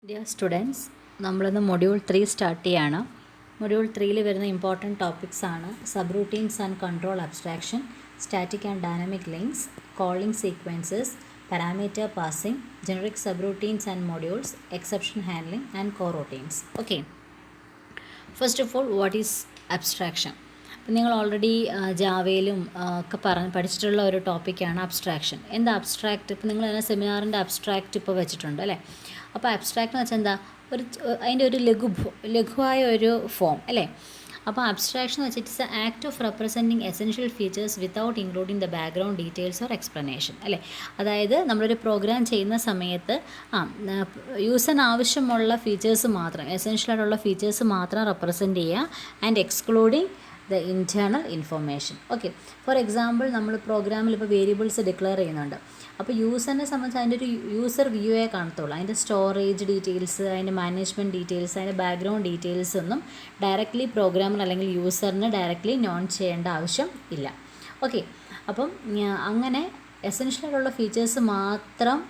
Dear students, നമ്മളിന്ന് module 3 start ചെയ്യാണ്. Module 3ൽ വരുന്ന ഇമ്പോർട്ടൻറ്റ് ടോപ്പിക്സ് ആണ് sub routines and control abstraction, static and dynamic links, calling sequences, parameter passing, generic sub routines and modules, exception handling and co routines. Okay, first of all, what is abstraction? അപ്പം നിങ്ങൾ already ജാവയിലും ഒക്കെ പഠിച്ചിട്ടുള്ള ഒരു ടോപ്പിക്കാണ് abstraction. എന്താ abstract? ഇപ്പം നിങ്ങൾ തന്നെ സെമിനാറിൻ്റെ അബ്സ്ട്രാക്റ്റ് ഇപ്പോൾ വെച്ചിട്ടുണ്ട് അല്ലേ? അപ്പോൾ അബ്സ്ട്രാക്റ്റ് എന്ന് വെച്ചാൽ എന്താ, അതിൻ്റെ ഒരു ലഘുവായ ഒരു ഫോം അല്ലേ? അപ്പോൾ അബ്സ്ട്രാക്ഷൻ എന്ന് വെച്ചാൽ it's A act of representing essential features without including the background details or explanation അല്ലേ? അതായത് നമ്മളൊരു പ്രോഗ്രാം ചെയ്യുന്ന സമയത്ത് യൂസറിന് ആവശ്യമുള്ള ഫീച്ചേഴ്സ് മാത്രം, എസെൻഷ്യൽ ആയിട്ടുള്ള ഫീച്ചേഴ്സ് മാത്രം റെപ്രസെൻറ്റ് ചെയ്യുക and excluding the internal information. Okay, four example നമ്മൾ പ്രോഗ്രാമിൽ ഇപ്പോൾ വേരിയബിൾസ് ഡിക്ലെയർ ചെയ്യുന്നുണ്ട്. അപ്പോൾ യൂസറിനെ സംബന്ധിച്ച് അതിൻ്റെ ഒരു യൂസർ വ്യൂവേ കാണത്തുള്ളൂ. അതിൻ്റെ സ്റ്റോറേജ് ഡീറ്റെയിൽസ്, അതിൻ്റെ മാനേജ്മെൻറ്റ് ഡീറ്റെയിൽസ്, അതിൻ്റെ ബാക്ക്ഗ്രൗണ്ട് ഡീറ്റെയിൽസ് ഒന്നും ഡയറക്റ്റ്ലി പ്രോഗ്രാമർ അല്ലെങ്കിൽ യൂസറിന് ഡയറക്റ്റ്ലി നോൺ ചെയ്യേണ്ട ആവശ്യം ഇല്ല. ഓക്കെ, അപ്പം അങ്ങനെ എസെൻഷ്യലായിട്ടുള്ള ഫീച്ചേഴ്സ് മാത്രം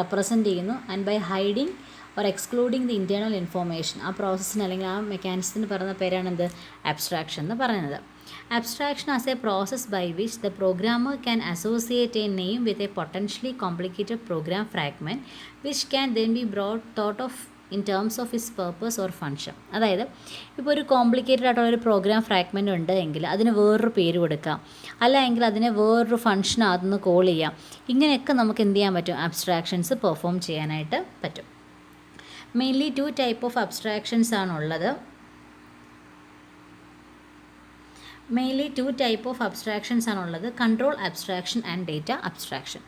റെപ്രസെൻറ്റ് ചെയ്യുന്നു. And by hiding or excluding the internal information, ആ പ്രോസസ്സിന് അല്ലെങ്കിൽ ആ മെക്കാനിസത്തിന് പറയുന്ന പേരാണെന്ത്? അബ്സ്ട്രാക്ഷൻ എന്ന് പറയുന്നത്. Abstraction as a process by which the programmer can associate a name with a potentially complicated program fragment which can then be thought of in terms of its purpose or function. അതായത് ഇപ്പോൾ ഒരു complicated ആയിട്ടുള്ള ഒരു programme fragment ഉണ്ട് എങ്കിൽ അതിന് വേറൊരു പേര് കൊടുക്കാം, അല്ല എങ്കിൽ അതിനെ വേറൊരു ഫംഗ്ഷൻ അതൊന്ന് കോൾ ചെയ്യാം. ഇങ്ങനെയൊക്കെ നമുക്ക് എന്ത് ചെയ്യാൻ പറ്റും? അബ്സ്ട്രാക്ഷൻസ് പെർഫോം ചെയ്യാനായിട്ട് പറ്റും. മെയിൻലി 2 ടൈപ്പ് ഓഫ് അബ്സ്ട്രാക്ഷൻസ് ആണുള്ളത്. Control abstraction and data abstraction.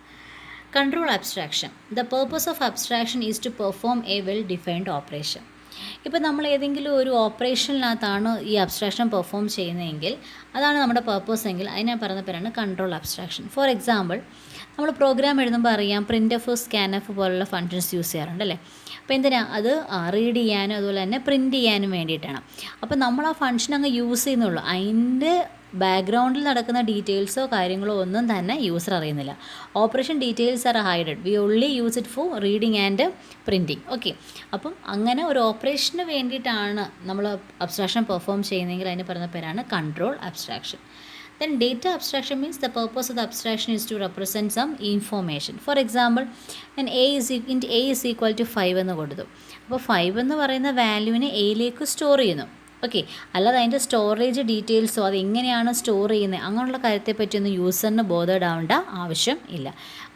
Control abstraction. The purpose of abstraction is to perform a well-defined operation. ഇപ്പോൾ നമ്മൾ ഏതെങ്കിലും ഒരു ഓപ്പറേഷനിനകത്താണ് ഈ അബ്സ്ട്രാക്ഷൻ പെർഫോം ചെയ്യുന്നതെങ്കിൽ, അതാണ് നമ്മുടെ പർപ്പസ് എങ്കിൽ അതിനെ പറയുന്ന പേരാണ് കൺട്രോൾ അബ്സ്ട്രാക്ഷൻ. ഫോർ എക്സാമ്പിൾ, നമ്മൾ പ്രോഗ്രാം എഴുതുമ്പോൾ അറിയാം പ്രിൻ്റ് എഫ്, സ്കാൻ എഫ് പോലുള്ള ഫങ്ഷൻസ് യൂസ് ചെയ്യാറുണ്ട് അല്ലേ? അപ്പോൾ എന്തിനാണ് അത്? റീഡ് ചെയ്യാനും അതുപോലെ തന്നെ പ്രിൻറ്റ് ചെയ്യാനും വേണ്ടിയിട്ടാണ്. അപ്പോൾ നമ്മൾ ആ ഫങ്ഷൻ അങ്ങ് യൂസ് ചെയ്യുന്നുള്ളൂ. അതിൻ്റെ ബാക്ക്ഗ്രൗണ്ടിൽ നടക്കുന്ന ഡീറ്റെയിൽസോ കാര്യങ്ങളോ ഒന്നും തന്നെ യൂസർ അറിയുന്നില്ല. Operation details are hided, we only use it for reading and printing. Okay, അപ്പം അങ്ങനെ ഒരു ഓപ്പറേഷന് വേണ്ടിയിട്ടാണ് നമ്മൾ അബ്സ്ട്രാക്ഷൻ പെർഫോം ചെയ്യുന്നതെങ്കിൽ അതിന് പറയുന്ന പേരാണ് control abstraction. Then data abstraction means the purpose of the abstraction is to represent some information. For example, int a is equal to 5 എന്ന് കൊടുത്തു. അപ്പോൾ 5 എന്ന് പറയുന്ന വാല്യൂവിനെ എയിലേക്ക് സ്റ്റോർ ചെയ്യുന്നു. ഓക്കെ, അല്ലാതെ അതിൻ്റെ സ്റ്റോറേജ് ഡീറ്റെയിൽസോ അത് എങ്ങനെയാണ് സ്റ്റോർ ചെയ്യുന്നത് അങ്ങനെയുള്ള കാര്യത്തെപ്പറ്റിയൊന്നും യൂസറിന് ബോധേഡ് ആവേണ്ട ആവശ്യം ഇല്ല.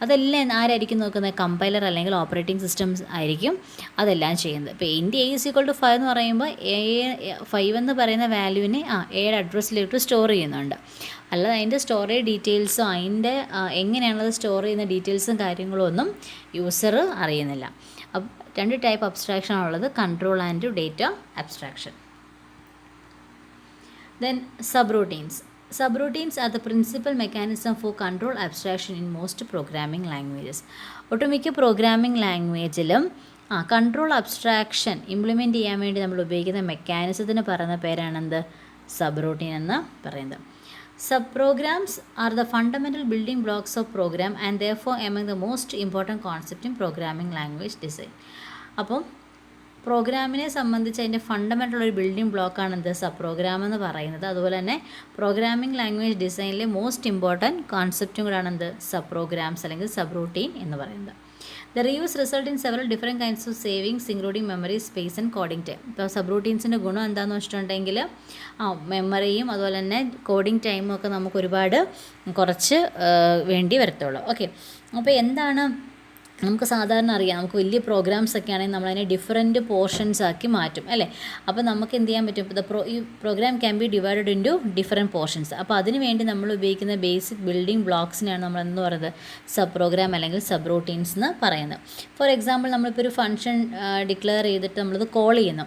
അതെല്ലാം ആരായിരിക്കും നോക്കുന്നത്? കമ്പൈലർ അല്ലെങ്കിൽ ഓപ്പറേറ്റിംഗ് സിസ്റ്റംസ് ആയിരിക്കും അതെല്ലാം ചെയ്യുന്നത്. ഇപ്പോൾ ഇൻറ്റ് എ ഈസ് ഈക്വൽ ടു 5 എന്ന് പറയുമ്പോൾ 5 എന്ന് പറയുന്ന വാല്യൂവിനെ എയുടെ അഡ്രസ്സിലേക്ക് സ്റ്റോർ ചെയ്യുന്നുണ്ട്. അല്ലാതെ അതിൻ്റെ സ്റ്റോറേജ് ഡീറ്റെയിൽസോ അതിൻ്റെ എങ്ങനെയാണത് സ്റ്റോർ ചെയ്യുന്ന ഡീറ്റെയിൽസും കാര്യങ്ങളും ഒന്നും യൂസർ അറിയുന്നില്ല. അപ്പം 2 ടൈപ്പ് അബ്സ്ട്രാക്ഷൻ ആണുള്ളത്, control and data abstraction. Then subroutines. Subroutines are the principal mechanism for control abstraction in most programming languages. ഒട്ടുമിക്ക പ്രോഗ്രാമിംഗ് ലാംഗ്വേജിലും കൺട്രോൾ അബ്സ്ട്രാക്ഷൻ ഇംപ്ലിമെൻറ്റ് ചെയ്യാൻ വേണ്ടി നമ്മൾ ഉപയോഗിക്കുന്ന മെക്കാനിസത്തിന് പറയുന്ന പേരാണെന്ത്? സബ് റൂട്ടീൻ എന്ന് പറയുന്നത്. Subprograms are the fundamental building blocks of program and therefore among the most important concept in programming language design. അപ്പം പ്രോഗ്രാമിനെ സംബന്ധിച്ച് അതിൻ്റെ ഫണ്ടമെൻ്റൽ ഒരു ബിൽഡിംഗ് ബ്ലോക്കാണ് എന്ത്? സബ് പ്രോഗ്രാം എന്ന് പറയുന്നത്. അതുപോലെ തന്നെ പ്രോഗ്രാമിംഗ് ലാംഗ്വേജ് ഡിസൈനിലെ മോസ്റ്റ് ഇമ്പോർട്ടൻറ്റ് കോൺസെപ്റ്റും കൂടാണ് എന്ത്? സബ് പ്രോഗ്രാംസ് അല്ലെങ്കിൽ സബ് റൂട്ടീൻ എന്ന് പറയുന്നത്. The reuse result in several different kinds of savings including memory, space and coding time. ഇപ്പോൾ സബ് റൂട്ടീൻസിൻ്റെ ഗുണം എന്താണെന്ന് വെച്ചിട്ടുണ്ടെങ്കിൽ മെമ്മറിയും അതുപോലെ തന്നെ കോഡിംഗ് ടൈമും ഒക്കെ നമുക്ക് ഒരുപാട് കുറച്ച് വേണ്ടി വരത്തുള്ളൂ. ഓക്കെ, അപ്പോൾ എന്താണ് നമുക്ക് സാധാരണ അറിയാം, നമുക്ക് വലിയ പ്രോഗ്രാംസ് ഒക്കെ ആണെങ്കിൽ നമ്മളതിനെ ഡിഫറെൻറ്റ് പോർഷൻസ് ആക്കി മാറ്റും അല്ലേ? അപ്പോൾ നമുക്ക് എന്ത് ചെയ്യാൻ പറ്റും? ഈ program can be divided into different portions. അപ്പോൾ അതിന് വേണ്ടി നമ്മൾ ഉപയോഗിക്കുന്ന ബേസിക് ബിൽഡിംഗ് ബ്ലോക്സിനെയാണ് നമ്മൾ എന്ന് പറയുന്നത് സബ് പ്രോഗ്രാം അല്ലെങ്കിൽ സബ് റൂട്ടീൻസ് എന്ന് പറയുന്നത്. ഫോർ എക്സാമ്പിൾ, നമ്മളിപ്പോൾ ഒരു ഫംഗ്ഷൻ ഡിക്ലെയർ ചെയ്തിട്ട് നമ്മളത് കോൾ ചെയ്യുന്നു.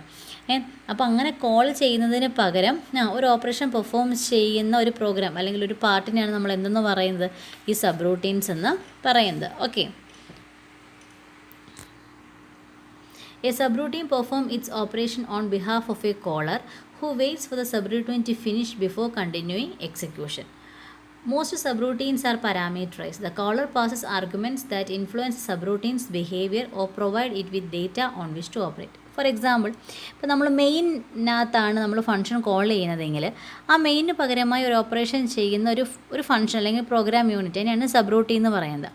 അപ്പോൾ അങ്ങനെ കോൾ ചെയ്യുന്നതിന് പകരം ഒരു ഓപ്പറേഷൻ പെർഫോം ചെയ്യുന്ന ഒരു പ്രോഗ്രാം അല്ലെങ്കിൽ ഒരു പാർട്ടിനെയാണ് നമ്മൾ എന്തെന്ന് പറയുന്നത്? ഈ സബ് റൂട്ടീൻസ് എന്ന് പറയുന്നത്. Okay, a subroutine performs its operation on behalf of a caller who waits for the subroutine to finish before continuing execution. Most subroutines are parameterized. The caller passes arguments that influence subroutine's behavior or provide it with data on which to operate. Four example, ഇപ്പോൾ നമ്മൾ മെയിനകത്താണ് നമ്മൾ function call ചെയ്യുന്നതെങ്കിൽ ആ main പകരമായി ഒരു operation ചെയ്യുന്ന ഒരു function അല്ലെങ്കിൽ പ്രോഗ്രാം യൂണിറ്റ് അതിനാണ് സബ്റൂട്ടീൻ എന്ന് പറയുന്നത്.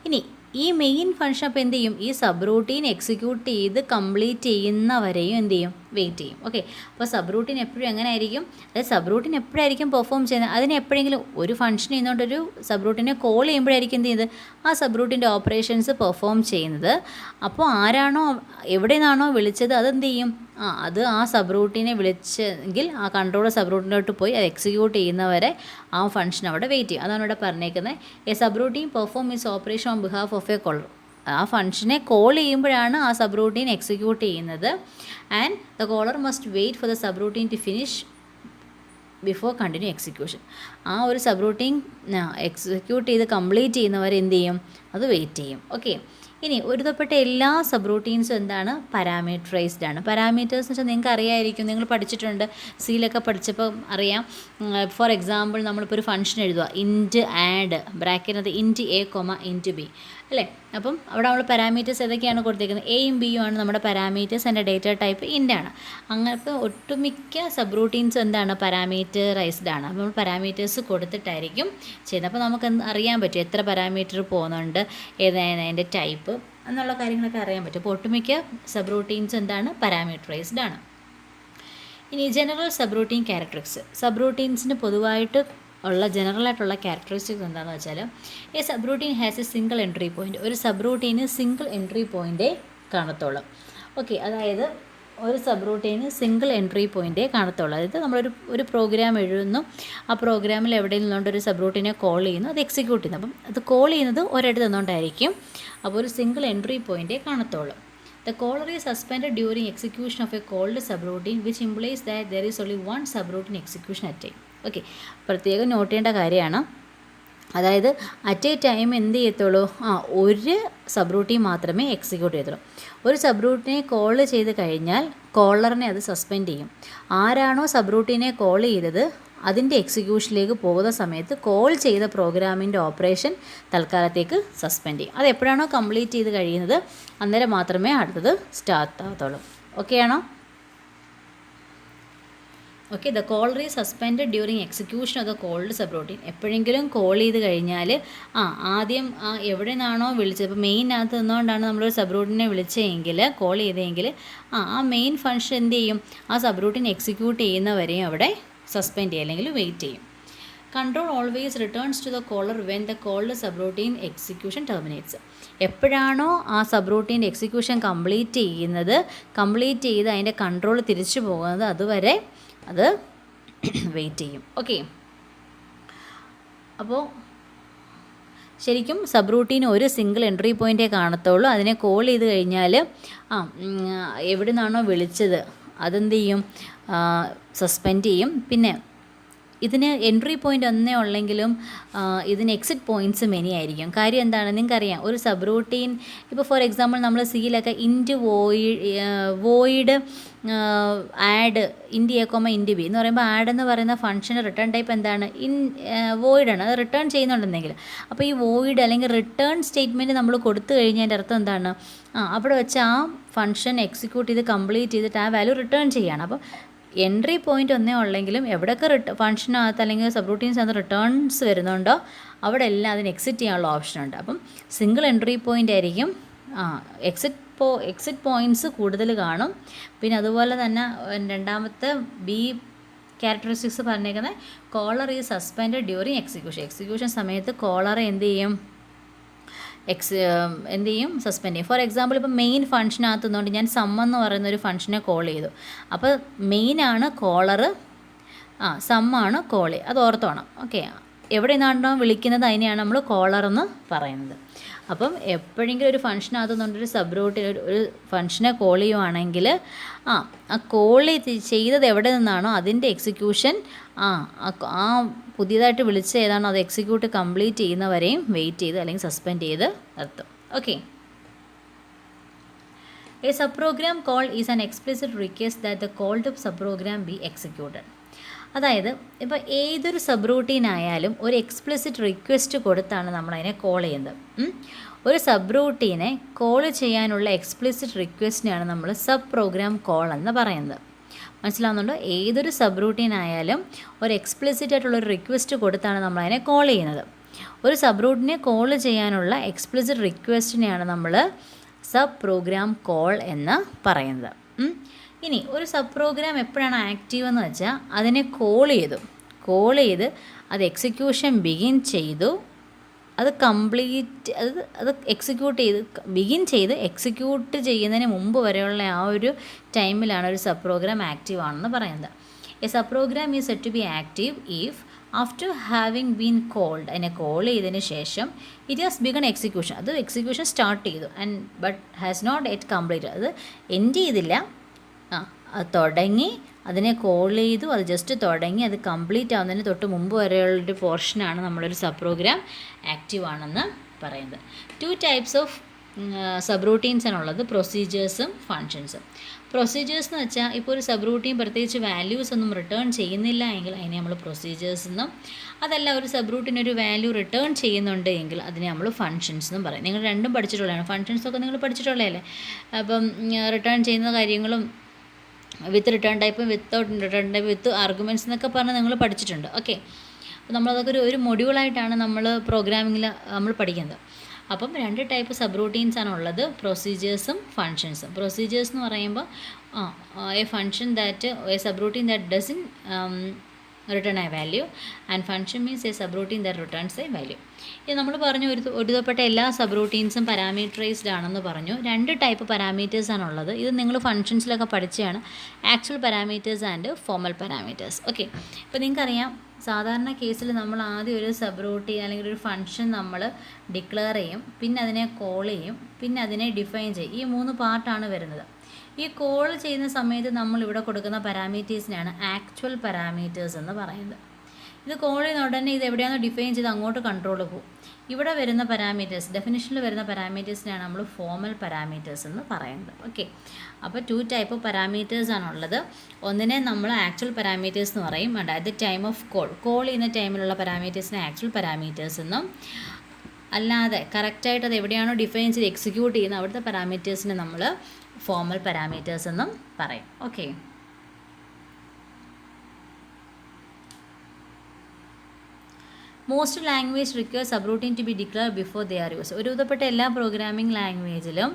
ഇനി ഈ മെയിൻ ഫംഗ്ഷൻ അപ്പോൾ എന്ത് ചെയ്യും, ഈ സബ്റൂട്ടീൻ എക്സിക്യൂട്ട് ചെയ്ത് കംപ്ലീറ്റ് ചെയ്യുന്നവരെയും എന്ത് ചെയ്യും, വെയിറ്റ് ചെയ്യും. ഓക്കെ, അപ്പോൾ സബ്റൂട്ടീൻ എപ്പോഴും എങ്ങനെ ആയിരിക്കും, അതായത് സബ്റൂട്ടീൻ എപ്പോഴായിരിക്കും പെർഫോം ചെയ്യുന്നത്, അതിന് എപ്പോഴെങ്കിലും ഒരു ഫംഗ്ഷൻ ചെയ്യുന്നതുകൊണ്ടൊരു സബ്റൂട്ടീനെ കോൾ ചെയ്യുമ്പോഴായിരിക്കും എന്ത് ചെയ്യുന്നത്, ആ സബ്റൂട്ടിൻ്റെ ഓപ്പറേഷൻസ് പെർഫോം ചെയ്യുന്നത്. അപ്പോൾ ആരാണോ എവിടെ നിന്നാണോ വിളിച്ചത് അതെന്ത് ചെയ്യും, അത് ആ സബ്റൂട്ടിനെ വിളിച്ചെങ്കിൽ ആ കൺട്രോളർ സബ്റൂട്ടിലോട്ട് പോയി അത് എക്സിക്യൂട്ട് ചെയ്യുന്നവരെ ആ ഫംഗ്ഷൻ അവിടെ വെയിറ്റ് ചെയ്യും. അതാണ് ഇവിടെ പറഞ്ഞേക്കുന്നത്. A subroutine perform is operation on behalf of a caller. ആ ഫംഗ്ഷനെ കോൾ ചെയ്യുമ്പോഴാണ് ആ സബ്റൂട്ടീൻ എക്സിക്യൂട്ട് ചെയ്യുന്നത്. And the caller must wait for the subroutine to finish before continue execution. ആ ഒരു സബ്റൂട്ടീൻ എക്സിക്യൂട്ട് ചെയ്ത് കംപ്ലീറ്റ് ചെയ്യുന്നവരെ എന്ത് ചെയ്യും, അത് വെയിറ്റ് ചെയ്യും. ഓക്കെ, ഇനി ഒരുതപ്പെട്ട എല്ലാ സബ്റൂട്ടീൻസും എന്താണ്, പാരാമീറ്ററൈസ്ഡ് ആണ്. പാരാമീറ്റേഴ്സ് എന്ന് വെച്ചാൽ നിങ്ങൾക്ക് അറിയാമായിരിക്കും, നിങ്ങൾ പഠിച്ചിട്ടുണ്ട്, സിയിലൊക്കെ പഠിച്ചപ്പോൾ അറിയാം. ഫോർ എക്സാമ്പിൾ നമ്മളിപ്പോൾ ഒരു ഫംഗ്ഷൻ എഴുതുക, ഇൻറ്റ് ആഡ് ബ്രാക്കറ്റിനകത്ത് ഇൻറ്റ് എ കൊമ ഇൻറ്റ് ബി അല്ലേ. അപ്പം അവിടെ നമ്മൾ പാരാമീറ്റേഴ്സ് ഏതൊക്കെയാണ് കൊടുത്തേക്കുന്നത്, എയും ബിയും ആണ് നമ്മുടെ പാരാമീറ്റേഴ്സ്. എൻ്റെ ഡേറ്റ ടൈപ്പ് ഇൻ്റ് ആണ്. അങ്ങനെ ഇപ്പോൾ ഒട്ടുമിക്ക സബ്റൂട്ടീൻസും എന്താണ്, പാരാമീറ്ററൈസ്ഡ് ആണ്. അപ്പോൾ നമ്മൾ പാരാമീറ്റേഴ്സ് കൊടുത്തിട്ടായിരിക്കും ചെയ്യുന്നത്. അപ്പോൾ നമുക്ക് അറിയാൻ പറ്റും എത്ര പാരാമീറ്റർ പോകുന്നുണ്ട്, ഏതാണ് അതിൻ്റെ ടൈപ്പ് എന്നുള്ള കാര്യങ്ങളൊക്കെ അറിയാൻ പറ്റും. അപ്പോൾ ഒട്ടുമിക്ക സബ്റൂട്ടീൻസ് എന്താണ്, പാരാമീറ്ററൈസ്ഡ് ആണ്. ഇനി ജനറൽ സബ്റൂട്ടീൻ ക്യാരക്ടറിസ്റ്റിക്സ്. സബ്റൂട്ടീൻസിന് പൊതുവായിട്ട് ഉള്ള ജനറലായിട്ടുള്ള ക്യാരക്ടറിസ്റ്റിക്സ് എന്താണെന്ന് വെച്ചാൽ, ഈ subroutine has A single entry point. ഒരു സബ്റൂട്ടീന് സിംഗിൾ എൻട്രി പോയിൻറ്റേ കാണത്തുള്ളൂ. ഓക്കെ, അതായത് ഒരു സബ്റൂട്ടീന് സിംഗിൾ എൻട്രി പോയിൻറ്റേ കാണത്തുള്ളൂ. അതായത് നമ്മളൊരു പ്രോഗ്രാം എഴുതുന്നു, ആ പ്രോഗ്രാമിൽ എവിടെ നിന്നുകൊണ്ട് ഒരു സബ്റൂട്ടീനെ കോൾ ചെയ്യുന്നു, അത് എക്സിക്യൂട്ട് ചെയ്യുന്നു. അപ്പം അത് കോൾ ചെയ്യുന്നത് ഒരിടത്ത് നിന്നുകൊണ്ടായിരിക്കും. അപ്പോൾ ഒരു സിംഗിൾ എൻട്രി പോയിൻറ്റേ കാണത്തുള്ളൂ. The caller is suspended during execution of a called subroutine, which implies that there is only one subroutine execution at a time. Okay, പ്രത്യേകം നോട്ട് ചെയ്യേണ്ട കാര്യമാണ്. അതായത് അറ്റ് എ ടൈം എന്ത് ചെയ്യത്തുള്ളൂ, ഒരു സബ്റൂട്ടീൻ മാത്രമേ എക്സിക്യൂട്ട് ചെയ്യത്തുള്ളൂ. ഒരു സബ്റൂട്ടിനെ കോൾ ചെയ്ത് കഴിഞ്ഞാൽ കോളറിനെ അത് സസ്പെൻഡ് ചെയ്യും. ആരാണോ സബ്റൂട്ടീനെ കോൾ ചെയ്തത് അതിൻ്റെ എക്സിക്യൂഷനിലേക്ക് പോകുന്ന സമയത്ത് കോൾ ചെയ്ത പ്രോഗ്രാമിൻ്റെ ഓപ്പറേഷൻ തൽക്കാലത്തേക്ക് സസ്പെൻഡ് ചെയ്യും. അത് എപ്പോഴാണോ കംപ്ലീറ്റ് ചെയ്ത് കഴിയുന്നത് അന്നേരം മാത്രമേ അടുത്തത് സ്റ്റാർട്ട് ആകത്തുള്ളൂ. ഓക്കെ ആണോ? Okay, the caller is suspend during execution of the called subroutine. എപ്പോഴെങ്കിലും കോൾ ചെയ്ത് കഴിഞ്ഞാൽ ആദ്യം എവിടെ നിന്നാണോ വിളിച്ചത്, ഇപ്പോൾ മെയിനകത്ത് നിന്നുകൊണ്ടാണ് നമ്മളൊരു സബ്റൂട്ടിനെ വിളിച്ചതെങ്കിൽ കോൾ ചെയ്തതെങ്കിൽ ആ മെയിൻ ഫംഗ്ഷൻ എന്ത് ചെയ്യും, ആ സബ്റൂട്ടിൻ എക്സിക്യൂട്ട് ചെയ്യുന്നവരെയും അവിടെ സസ്പെൻഡ് ചെയ്യും അല്ലെങ്കിൽ വെയിറ്റ് ചെയ്യും. Control always returns to the caller when the called subroutine execution terminates. എപ്പോഴാണോ ആ സബ്റൂട്ടീൻ്റെ എക്സിക്യൂഷൻ കംപ്ലീറ്റ് ചെയ്ത് അതിൻ്റെ കൺട്രോൾ തിരിച്ചു പോകുന്നത് അതുവരെ അത് വെയിറ്റ് ചെയ്യും. ഓക്കെ, അപ്പോൾ ശരിക്കും സബ്റൂട്ടീൻ ഒരു സിംഗിൾ എൻട്രി പോയിൻറ്റേ കാണത്തുള്ളൂ. അതിനെ കോൾ ചെയ്ത് കഴിഞ്ഞാൽ എവിടെ നിന്നാണോ വിളിച്ചത് അതെന്ത് ചെയ്യും, സസ്പെൻഡ് ചെയ്യും. പിന്നെ ഇതിന് എൻട്രി പോയിൻ്റ് ഒന്നേ ഉള്ളെങ്കിലും ഇതിന് എക്സിറ്റ് പോയിൻറ്റ്സ് മെനി ആയിരിക്കും. കാര്യം എന്താണ്, നിങ്ങൾക്കറിയാം ഒരു സബ്റൂട്ടീൻ ഇപ്പോൾ ഫോർ എക്സാമ്പിൾ നമ്മൾ സിയിലൊക്കെ int void add int a comma int b എന്ന് പറയുമ്പോൾ ആഡ് എന്ന് പറയുന്ന ഫംഗ്ഷൻ്റെ റിട്ടേൺ ടൈപ്പ് എന്താണ്, വോയിഡാണ്. അത് റിട്ടേൺ ചെയ്യുന്നുണ്ടെങ്കിൽ അപ്പോൾ ഈ വോയിഡ് അല്ലെങ്കിൽ റിട്ടേൺ സ്റ്റേറ്റ്മെൻറ്റ് നമ്മൾ കൊടുത്തു കഴിഞ്ഞതിൻ്റെ അർത്ഥം എന്താണ്, അവിടെ വെച്ച് ആ ഫംഗ്ഷൻ എക്സിക്യൂട്ട് ചെയ്ത് കംപ്ലീറ്റ് ചെയ്തിട്ട് ആ വാല്യൂ റിട്ടേൺ ചെയ്യുകയാണ്. അപ്പോൾ എൻട്രി പോയിൻ്റ് ഒന്നേ ഉള്ളെങ്കിലും എവിടെയൊക്കെ ഫംഗ്ഷനകത്ത് അല്ലെങ്കിൽ സബ്റൂട്ടീൻസിനകത്ത് റിട്ടേൺസ് വരുന്നുണ്ടോ അവിടെ എല്ലാം അതിന് എക്സിറ്റ് ചെയ്യാനുള്ള ഓപ്ഷനുണ്ട്. അപ്പം സിംഗിൾ എൻട്രി പോയിൻ്റ് ആയിരിക്കും. എക്സിറ്റ് പോയിൻറ്റ്സ് കൂടുതൽ കാണും. പിന്നെ അതുപോലെ തന്നെ രണ്ടാമത്തെ ബി ക്യാരക്ടറിസ്റ്റിക്സ് പറഞ്ഞേക്കുന്നത് caller is suspend during execution സമയത്ത് കോളറെ എന്ത് ചെയ്യും, സസ്പെൻഡ് ചെയ്യും. ഫോർ എക്സാമ്പിൾ ഇപ്പോൾ മെയിൻ ഫംഗ്ഷനകത്ത് നിന്നുകൊണ്ട് ഞാൻ സം എന്ന് പറയുന്ന ഒരു ഫംഗ്ഷനെ കോൾ ചെയ്തു. അപ്പോൾ മെയിനാണ് കോളറ്, സമ്മാണ് കോൾ, അത് ഓർത്തോണം. ഓക്കെ, എവിടെ നിന്നാണോ വിളിക്കുന്നത് അതിനെയാണ് നമ്മൾ കോളറെന്ന് പറയുന്നത്. അപ്പം എപ്പോഴെങ്കിലും ഒരു ഫംഗ്ഷനകത്ത് നിന്നുകൊണ്ടൊരു സബ്റൂട്ടിൻ ഒരു ഫംഗ്ഷനെ കോൾ ചെയ്യുവാണെങ്കിൽ ആ കോൾ ചെയ്തത് എവിടെ നിന്നാണോ അതിൻ്റെ എക്സിക്യൂഷൻ ആ പുതിയതായിട്ട് വിളിച്ച ഏതാണോ അത് എക്സിക്യൂട്ട് കംപ്ലീറ്റ് ചെയ്യുന്നവരെയും വെയിറ്റ് ചെയ്ത് അല്ലെങ്കിൽ സസ്പെൻഡ് ചെയ്ത് നിർത്തും. Okay, A sub programme call is an explicit request that the called sub programme be executed. അതായത് ഇപ്പോൾ ഏതൊരു സബ് റൂട്ടീൻ ആയാലും ഒരു എക്സ്പ്ലിസിറ്റ് റിക്വസ്റ്റ് കൊടുത്താണ് നമ്മളതിനെ കോൾ ചെയ്യുന്നത്. ഒരു സബ് റൂട്ടീനെ കോൾ ചെയ്യാനുള്ള എക്സ്പ്ലിസിറ്റ് റിക്വസ്റ്റിനെയാണ് നമ്മൾ സബ് പ്രോഗ്രാം കോൾ എന്ന് പറയുന്നത്. മനസ്സിലാവുന്നുണ്ടോ? ഏതൊരു സബ് റൂട്ടീൻ ആയാലും ഒരു എക്സ്പ്ലിസിറ്റ് ആയിട്ടുള്ളൊരു റിക്വസ്റ്റ് കൊടുത്താണ് നമ്മളതിനെ കോൾ ചെയ്യുന്നത്. ഒരു സബ് റൂട്ടിനെ കോൾ ചെയ്യാനുള്ള എക്സ്പ്ലിസിറ്റ് റിക്വസ്റ്റിനെയാണ് നമ്മൾ സബ് പ്രോഗ്രാം കോൾ എന്ന് പറയുന്നത്. ഇനി ഒരു സബ് പ്രോഗ്രാം എപ്പോഴാണ് ആക്റ്റീവ് എന്ന് വെച്ചാൽ അതിനെ കോൾ ചെയ്ത് അത് എക്സിക്യൂഷൻ ബിഗിൻ ചെയ്തു, അത് കംപ്ലീറ്റ് അത് ബിഗിൻ ചെയ്ത് എക്സിക്യൂട്ട് ചെയ്യുന്നതിന് മുമ്പ് വരെയുള്ള ആ ഒരു ടൈമിലാണ് ഒരു സബ് പ്രോഗ്രാം ആക്റ്റീവ് ആണെന്ന് പറയുന്നത്. A subprogram is set to be active if after having been called, അതിനെ കോൾ ചെയ്തതിന് ശേഷം ഇറ്റ് ഹാസ് ബിഗൺ എക്സിക്യൂഷൻ, അത് എക്സിക്യൂഷൻ സ്റ്റാർട്ട് ചെയ്തു but has not yet complete, അത് എൻഡ് ചെയ്തില്ല, അത് തുടങ്ങി, അതിനെ കോൾ ചെയ്തു, അത് ജസ്റ്റ് തുടങ്ങി, അത് കംപ്ലീറ്റ് ആവുന്നതിന് തൊട്ട് മുമ്പ് വരെയുള്ളൊരു പോർഷനാണ് നമ്മളൊരു സബ് പ്രോഗ്രാം ആക്റ്റീവ് ആണെന്ന് പറയുന്നത്. 2 types ഓഫ് സബ് റൂട്ടീൻസ് ആണുള്ളത്, പ്രൊസീജിയേഴ്സും ഫങ്ഷൻസും. പ്രൊസീജിയേഴ്സ് എന്ന് വെച്ചാൽ ഇപ്പോൾ ഒരു സബ് റൂട്ടീൻ പ്രത്യേകിച്ച് വാല്യൂസ് ഒന്നും റിട്ടേൺ ചെയ്യുന്നില്ല എങ്കിൽ അതിനെ നമ്മൾ പ്രൊസീജിയേഴ്സ് എന്നും, അതല്ല ഒരു സബ് റൂട്ടീൻ ഒരു വാല്യൂ റിട്ടേൺ ചെയ്യുന്നുണ്ട് എങ്കിൽ അതിനെ നമ്മൾ ഫങ്ഷൻസ് എന്നും പറയും. നിങ്ങൾ രണ്ടും പഠിച്ചിട്ടുള്ളതാണ്. ഫങ്ഷൻസൊക്കെ നിങ്ങൾ പഠിച്ചിട്ടുള്ളതല്ലേ? അപ്പം റിട്ടേൺ ചെയ്യുന്ന കാര്യങ്ങളും വിത്ത് റിട്ടേൺ ടൈപ്പും വിത്തൗട്ട് റിട്ടേൺ ടൈപ്പ് വിത്ത് ആർഗ്യുമെൻറ്റ്സ് എന്നൊക്കെ പറഞ്ഞ് നിങ്ങൾ പഠിച്ചിട്ടുണ്ട്. ഓക്കെ, അപ്പോൾ നമ്മളതൊക്കെ ഒരു മൊഡ്യൂളായിട്ടാണ് നമ്മൾ പ്രോഗ്രാമിങ്ങിൽ നമ്മൾ പഠിക്കുന്നത്. അപ്പം 2 ടൈപ്പ് സബ് റൂട്ടീൻസ് ആണ് ഉള്ളത്, പ്രൊസീജിയേഴ്സും ഫങ്ഷൻസും. പ്രൊസീജിയേഴ്സ് എന്ന് പറയുമ്പോൾ A function that A sub routine that doesn't return A value and function means A sub routine that returns A value. ഇത് നമ്മൾ പറഞ്ഞു ഒരുതപ്പെട്ട എല്ലാ സബ് റൂട്ടീൻസും പാരാമീറ്ററൈസ്ഡ് ആണെന്ന് പറഞ്ഞു. 2 ടൈപ്പ് പാരാമീറ്റേഴ്സ് ആണുള്ളത്. ഇത് നിങ്ങൾ ഫങ്ഷൻസിലൊക്കെ പഠിച്ചതാണ്, actual parameters and formal parameters. Okay, ഇപ്പോൾ നിങ്ങൾക്കറിയാം സാധാരണ കേസിൽ നമ്മൾ ആദ്യം ഒരു സബ് റൂട്ടീൻ അല്ലെങ്കിൽ ഒരു ഫങ്ഷൻ നമ്മൾ ഡിക്ലെയർ ചെയ്യും, പിന്നെ അതിനെ കോൾ ചെയ്യും, പിന്നെ അതിനെ ഡിഫൈൻ ചെയ്യും. ഈ 3 പാർട്ടാണ് വരുന്നത്. ഈ കോൾ ചെയ്യുന്ന സമയത്ത് നമ്മൾ ഇവിടെ കൊടുക്കുന്ന പാരാമീറ്റേഴ്സിനാണ് ആക്ച്വൽ പാരാമീറ്റേഴ്സ് എന്ന് പറയുന്നത്. ഇത് കോൾ ചെയ്യുന്ന ഉടനെ ഇത് എവിടെയാണോ ഡിഫൈൻ ചെയ്ത് അങ്ങോട്ട് കൺട്രോൾ പോകും. ഇവിടെ വരുന്ന പാരാമീറ്റേഴ്സ്, ഡെഫിനിഷനിൽ വരുന്ന പാരാമീറ്റേഴ്സിനാണ് നമ്മൾ ഫോർമൽ പാരാമീറ്റേഴ്സ് എന്ന് പറയുന്നത്. ഓക്കെ, അപ്പോൾ 2 ടൈപ്പ് പാരാമീറ്റേഴ്സ് ആണുള്ളത്. ഒന്നിനെ നമ്മൾ ആക്ച്വൽ പാരാമീറ്റേഴ്സ് എന്ന് പറയും, at the time of call ചെയ്യുന്ന ടൈമിലുള്ള പാരാമീറ്റേഴ്സിനെ ആക്ച്വൽ പാരാമീറ്റേഴ്സ് എന്നും, അല്ലാതെ കറക്റ്റായിട്ട് അത് എവിടെയാണോ ഡിഫൈൻ ചെയ്ത് എക്സിക്യൂട്ട് ചെയ്യുന്ന അവിടുത്തെ പാരാമീറ്റേഴ്സിനെ നമ്മൾ ഫോർമൽ പാരാമീറ്റേഴ്സ് എന്നും പറയും. Okay, most language require subroutine to be declare before they are use. ഒരുവിധപ്പെട്ട എല്ലാ പ്രോഗ്രാമിംഗ് ലാംഗ്വേജിലും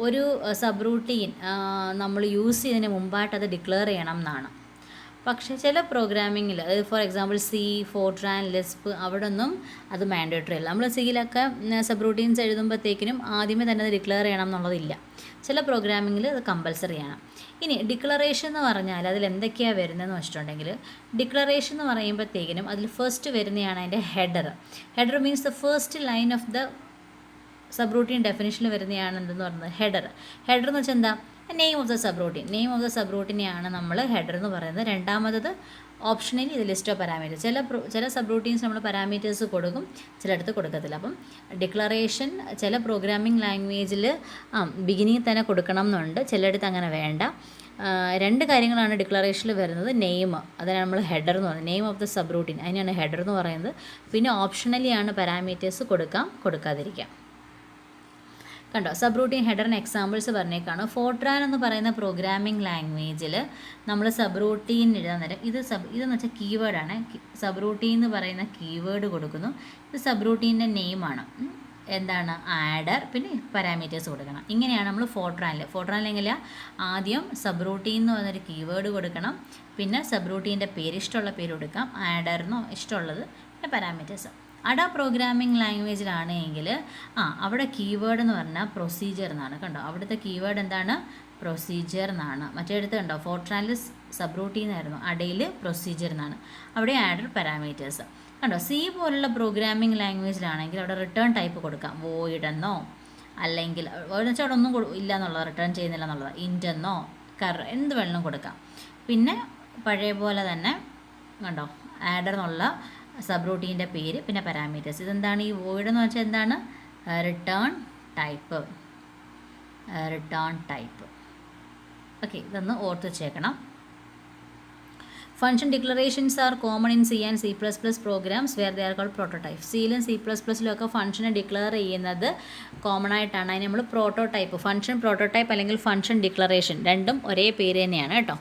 ഒരു സബ് റൂട്ടീൻ നമ്മൾ യൂസ് ചെയ്യുന്നതിന് മുമ്പായിട്ട് അത് ഡിക്ലെയർ ചെയ്യണം എന്നാണ്. പക്ഷേ ചില പ്രോഗ്രാമിങ്ങിൽ, അതായത് for example C, Fortran, Lisp, അവിടെ ഒന്നും അത് മാൻഡേറ്ററി അല്ല. നമ്മൾ സിയിലൊക്കെ സബ് റൂട്ടീൻസ് എഴുതുമ്പോഴത്തേക്കിനും ആദ്യമേ തന്നെ അത് ഡിക്ലെയർ ചെയ്യണം എന്നുള്ളതില്ല. ചില പ്രോഗ്രാമിങ്ങിൽ അത് കമ്പൽസറി ആണ്. ഇനി ഡിക്ലറേഷൻ എന്ന് പറഞ്ഞാൽ അതിൽ എന്തൊക്കെയാണ് വരുന്നതെന്ന് വെച്ചിട്ടുണ്ടെങ്കിൽ, ഡിക്ലറേഷൻ എന്ന് പറയുമ്പോഴത്തേക്കിനും അതിൽ ഫസ്റ്റ് വരുന്നതാണ് അതിൻ്റെ header. Header means the first line of the subroutine ഡെഫിനിഷനിൽ വരുന്നതാണ് എന്തെന്ന് പറയുന്നത് ഹെഡർ. ഹെഡർ എന്ന് വെച്ചാൽ എന്താ? Name of the subroutine. Name of the സബ് റൂട്ടീനെയാണ് നമ്മൾ ഹെഡർ എന്ന് പറയുന്നത്. രണ്ടാമത് ഓപ്ഷണലി ഇത് ലിസ്റ്റ് ഓഫ് പാരാമീറ്റേഴ്സ്. ചില സബ് റൂട്ടീൻസ് നമ്മൾ പാരാമീറ്റേഴ്സ് കൊടുക്കും, ചിലയിടത്ത് കൊടുക്കത്തില്ല. അപ്പം ഡിക്ലറേഷൻ ചില പ്രോഗ്രാമിംഗ് ലാംഗ്വേജിൽ ബിഗിനിങ് തന്നെ കൊടുക്കണം എന്നുണ്ട്, ചിലയിടത്ത് അങ്ങനെ വേണ്ട. 2 കാര്യങ്ങളാണ് ഡിക്ലറേഷനിൽ വരുന്നത്. നെയിം, അതിനാണ് നമ്മൾ ഹെഡർ എന്ന് പറയുന്നത്. Name of the sub routine, അതിനാണ് ഹെഡർ എന്ന് പറയുന്നത്. പിന്നെ ഓപ്ഷണലി ആണ് പാരാമീറ്റേഴ്സ് കൊടുക്കാതിരിക്കാം. കണ്ടോ, സബ് റൂട്ടീൻ ഹെഡറിന് എക്സാമ്പിൾസ് പറഞ്ഞേക്കാണ്. ഫോർട്രാൻ എന്ന് പറയുന്ന പ്രോഗ്രാമിംഗ് ലാംഗ്വേജിൽ നമ്മൾ സബ് റൂട്ടീൻ എഴുതാൻ നേരം ഇതെന്ന് വെച്ചാൽ കീവേഡാണ്. സബ് റൂട്ടീൻ എന്ന് പറയുന്ന കീവേഡ് കൊടുക്കുന്നു. ഇത് സബ് റൂട്ടീൻ്റെ നെയിമാണ്. എന്താണ്? ആഡർ, പിന്നെ പാരാമീറ്റേഴ്സ് കൊടുക്കണം. ഇങ്ങനെയാണ് നമ്മൾ ഫോർട്രാനിലെങ്കിൽ ആദ്യം സബ് റൂട്ടീൻ എന്ന് പറയുന്നൊരു കീവേഡ് കൊടുക്കണം, പിന്നെ സബ് റൂട്ടീൻ്റെ പേര്, ഇഷ്ടമുള്ള പേര് കൊടുക്കാം, ആഡറിനോ ഇഷ്ടമുള്ളത്, പിന്നെ പാരാമീറ്റേഴ്സ്. അഡ പ്രോഗ്രാമിംഗ് ലാംഗ്വേജിലാണെങ്കിൽ അവിടെ കീവേഡ് എന്ന് പറഞ്ഞാൽ പ്രൊസീജിയർ എന്നാണ്. കണ്ടോ, അവിടുത്തെ കീവേഡ് എന്താണ്? പ്രൊസീജിയർ എന്നാണ്. മറ്റേടുത്ത് കണ്ടോ, ഫോർട്രാനിൽ സബ് റൂട്ടീൻ ആയിരുന്നു, അടയിൽ പ്രൊസീജിയർ എന്നാണ്. അവിടെ ആഡർ, പാരാമീറ്റേഴ്സ്. കണ്ടോ, സി പോലുള്ള പ്രോഗ്രാമിംഗ് ലാംഗ്വേജിലാണെങ്കിൽ അവിടെ റിട്ടേൺ ടൈപ്പ് കൊടുക്കാം, വോയിഡ് എന്നോ, അല്ലെങ്കിൽ വെച്ചാൽ അവിടെ ഒന്നും ഇല്ല എന്നുള്ളത്, റിട്ടേൺ ചെയ്യുന്നില്ല എന്നുള്ളത്, ഇൻറ്റ് എന്നോ എന്ത് വേണമെങ്കിലും കൊടുക്കാം. പിന്നെ പഴയ പോലെ തന്നെ കണ്ടോ, ആഡർ എന്നുള്ള സബ് റൂട്ടീൻ്റെ പേര്, പിന്നെ പാരാമീറ്റേഴ്സ്. ഇതെന്താണ്? ഈ വോയിഡ് എന്ന് വെച്ചാൽ എന്താണ്? Return type. ഓക്കെ, ഇതൊന്ന് ഓർത്ത് വെച്ചേക്കണം. Function declarations are common in C and C++ programs where they are called prototype. സിയിലും C++ലും ഒക്കെ ഫംഗ്ഷനെ ഡിക്ലെയർ ചെയ്യുന്നത് കോമൺ ആയിട്ടാണ്. അതിന് നമ്മൾ പ്രോട്ടോടൈപ്പ്, ഫംഗ്ഷൻ പ്രോട്ടോടൈപ്പ് അല്ലെങ്കിൽ ഫംഗ്ഷൻ ഡിക്ലറേഷൻ രണ്ടും ഒരേ പേര് തന്നെയാണ് കേട്ടോ.